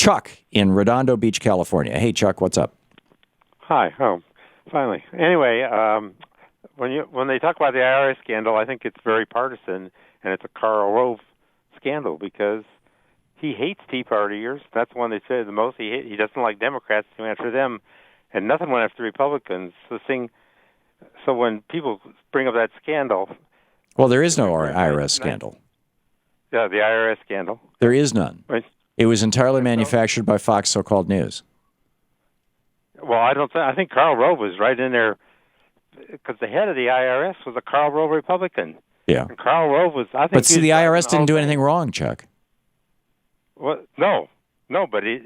Chuck in Redondo Beach, California. Hey, Chuck, what's up? Hi. Oh, finally. Anyway, when they talk about the IRS scandal, I think it's very partisan, and it's a Karl Rove scandal because he hates Tea Partiers. That's the one they say the most. He doesn't like Democrats. He went after them, and nothing went after Republicans. So when people bring up that scandal... Well, there is no IRS scandal. Yeah, the IRS scandal. There is none. Right. It was entirely manufactured by Fox so-called news. Well, I think Karl Rove was right in there because the head of the IRS was a Karl Rove Republican. Yeah. And Karl Rove was, I think... But see, the IRS didn't do anything wrong, Chuck. Well, no, but they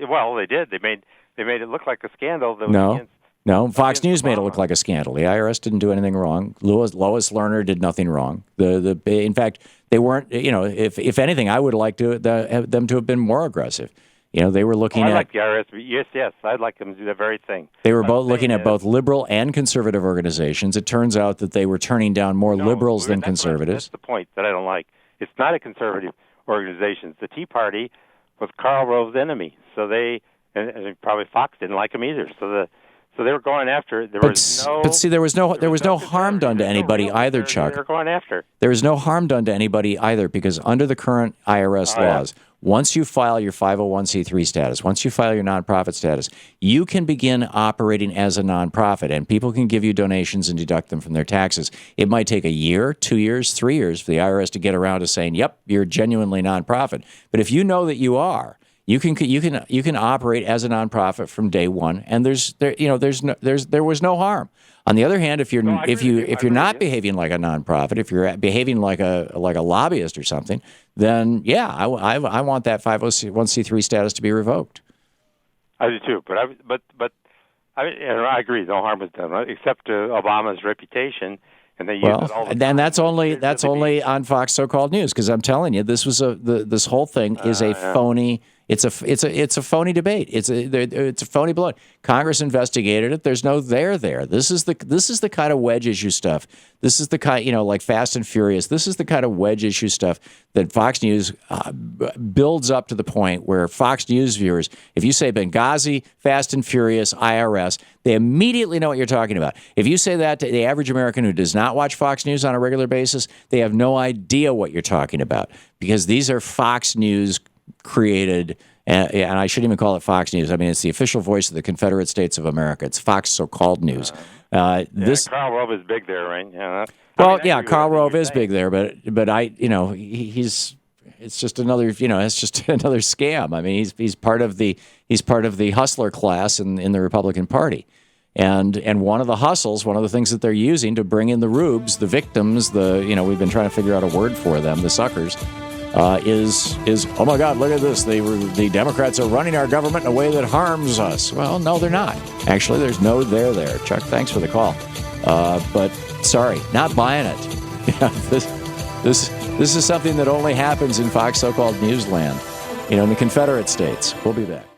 did. They made it look like a scandal. That was No, Fox News made it look like a scandal. The IRS didn't do anything wrong. Lois Lerner did nothing wrong. In fact, they weren't. If anything, I would like them to have been more aggressive. They were looking at. I like the IRS. Yes, I'd like them to do that very thing. They were both looking at both liberal and conservative organizations. It turns out that they were turning down more liberals than conservatives. That's the point that I don't like. It's not a conservative organization. The Tea Party was Karl Rove's enemy, so and probably Fox didn't like him either. So they were going after. But see, there was no harm done to anybody either, Chuck. They were going after. There was no harm done to anybody either because under the current IRS laws, once you file your 501c3 status, once you file your nonprofit status, you can begin operating as a nonprofit, and people can give you donations and deduct them from their taxes. It might take a year, 2 years, 3 years for the IRS to get around to saying, "Yep, you're genuinely nonprofit." But if you know that you are, you can operate as a nonprofit from day one, and there was no harm. On the other hand, if you're not behaving like a nonprofit, if you're behaving like a lobbyist or something, then yeah, I want that 501c3 status to be revoked. I do too, but I agree. No harm was done, right? Except to Obama's reputation. And they use it all the time. And that's only on Fox so-called news because I'm telling you, this was this whole thing is a phony. It's a phony debate. It's a phony blow. Congress investigated it. There's no there. This is the kind of wedge issue stuff. This is the kind, like Fast and Furious. This is the kind of wedge issue stuff that Fox News builds up to the point where Fox News viewers, if you say Benghazi, Fast and Furious, IRS, they immediately know what you're talking about. If you say that to the average American who does not watch Fox News on a regular basis, they have no idea what you're talking about because these are Fox News created, and I shouldn't even call it Fox News. I mean, it's the official voice of the Confederate States of America. It's Fox so-called news. Karl Rove is big there, right? Yeah, Karl Rove is big there, but he's it's just another scam. I mean, he's part of the hustler class in the Republican Party. And one of the things that they're using to bring in the rubes, the victims, we've been trying to figure out a word for them, the suckers, is oh my God, look at this. The Democrats are running our government in a way that harms us. Well, no, they're not. Actually, there's no there. Chuck, thanks for the call. But sorry, not buying it. This is something that only happens in Fox so-called newsland, in the Confederate States. We'll be back.